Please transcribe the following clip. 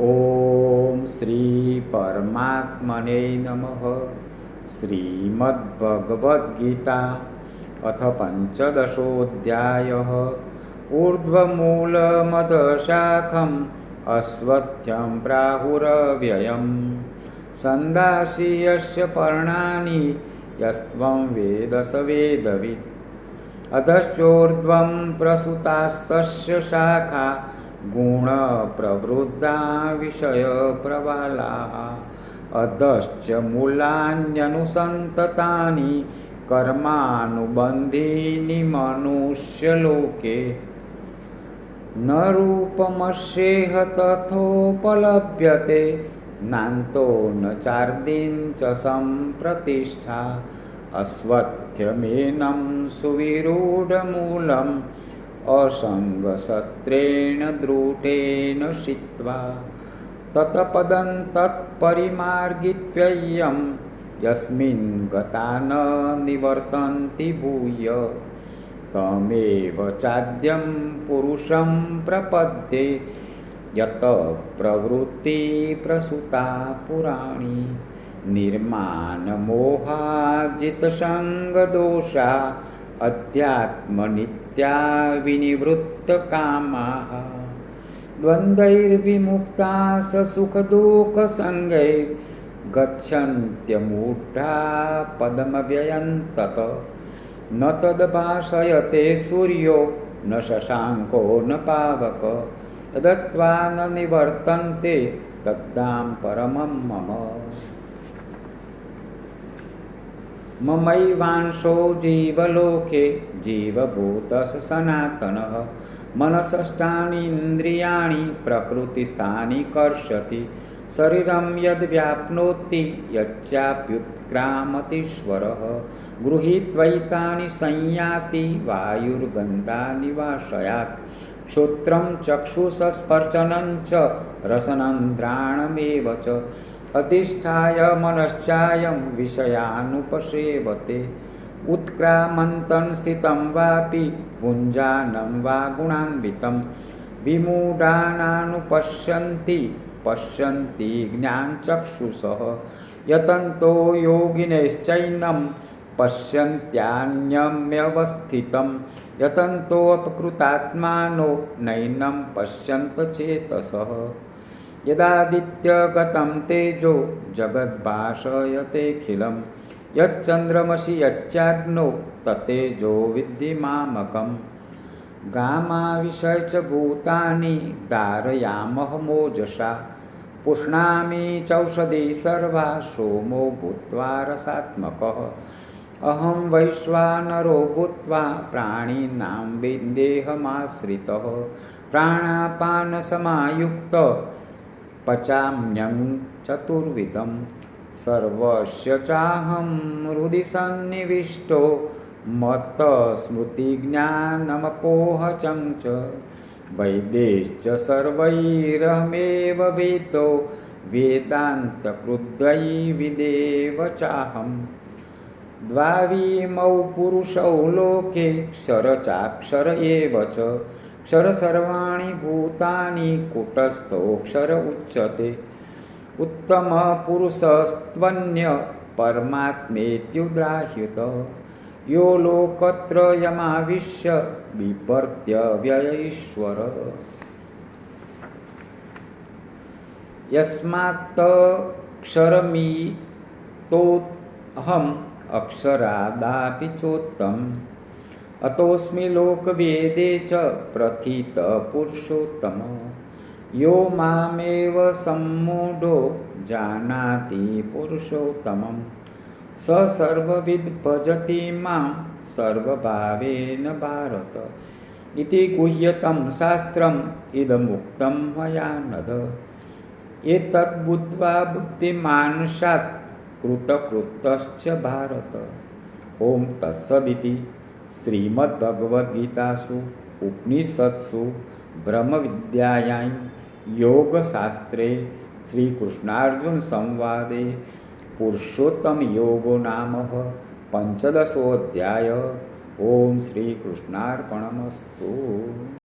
ओम श्री परमात्मने नमः। श्रीमद्भगवद्गीता अथ पंचदशोऽध्यायः। ऊर्ध्वमूलमदशाखम् अश्वत्थं प्राहुरव्ययम् सन्दासि यस्य पर्णानि यस्त्वं वेद स वेदवित्। अधश्चोर्ध्वं प्रसुतास्तस्य शाखा गुणप्रवृद्धा विषयप्रवालाः। अधश्च मूलान्यनुसन्ततानि कर्मानुबन्धीनि मनुष्यलोके। न रूपमस्येह तथोपलभ्यते नान्तो न चार्दीं च सम्प्रतिष्ठा। अश्वत्थमेनं सुविरूढमूलम् असङ्गशस्त्रेण दृढेन छित्त्वा। तत्पदं तत्परिमार्गित्वयं यस्मिन् गता न निवर्तन्ति भूय। तमेव चाद्यं पुरुषं प्रपद्ये यत प्रवृत्ति प्रसूता पुराणी। निर्माणमोहाजितसङ्गदोषा अध्यात्मनित्या विनिवृत्तकामाः। द्वन्द्वैर्विमुक्ता सुखदुःखसङ्गैर्गच्छन्त्यमूढा पदमव्ययं तत्। न तद्भासयते सूर्यो न शशाङ्को न पावक। यदत्वा न निवर्तन्ते तद्धाम परमं मम। ममैवांशो जीवलोके जीवभूतः सनातनः। मनसष्टानीन्द्रियाणि प्रकृतिस्थानि कर्षति। शरीरं यद्व्याप्नोति यच्चाप्युत्क्रामतीश्वरः। गृहीत्वैतानि संयाति वायुर्गन्धानि वाशयात्। श्रोत्रं चक्षुषस्पर्शनं च रसनं च अधिष्ठाय मनश्चायं विषयानुपसेवते। उत्क्रामन्तं स्थितं वापि पुञ्जानं वा गुणान्वितं। विमूढानानुपश्यन्ति पश्यन्ति ज्ञानचक्षुषः। यतन्तो योगिनश्चैनं पश्यन्त्यान्यम्यवस्थितं। यतन्तोऽपकृतात्मानो नैनं पश्यन्त चेतसः। यदादित्यगतं तेजो जगद्भासयतेऽखिलं। यच्चन्द्रमसि यच्चाग्नौ तत्तेजो विद्धि मामकम्। गामाविशय च भूतानि धारयामः मोजसा। पुष्णामि चौषधी सर्वा सोमो भूत्वा रसात्मकः। अहं वैश्वानरो भूत्वा प्राणिनां देहमाश्रितः। प्राणापानसमायुक्तः पचाम्यं चतुर्विधं। सर्वस्य चाहं हृदि सन्निविष्टो मत्तस्मृतिज्ञानमपोहचं च। वैद्यैश्च सर्वैरहमेव वेदो वेदान्तकृद्वैविदेव चाहम्। द्वाविमौ पुरुषौ लोके क्षर चाक्षर एव च। क्षर सर्वाणि भूतानि कूटस्थोऽक्षर उच्यते। उत्तमपुरुषस्त्वन्य परमात्मेत्युदाह्यत। यो लोकत्रयमाविश्य बिभर्त्य व्यय ईश्वर। यस्मात्क्षरमितोऽहम् अक्षरादापि चोत्तमम्। अतोऽस्मि लोकवेदे च प्रथितः पुरुषोत्तमः। यो मामेव सम्मूढो जानाति पुरुषोत्तमं। स सर्वविद् भजति मां सर्वभावेन भारत। इति गुह्यतं शास्त्रम् इदमुक्तं मया नघ। एतद्बुद्ध्वा बुद्धिमान् स्यात् कृतकृतश्च भारत। ओम तत्सदिति श्रीमद्भगवद्गीतासु उपनिषत्सु ब्रह्मविद्यायां योगशास्त्रे श्रीकृष्णार्जुनसंवादे पुरुषोत्तमयोगो नाम पंचदशोऽध्यायः। ओम श्रीकृष्णार्पणमस्तु।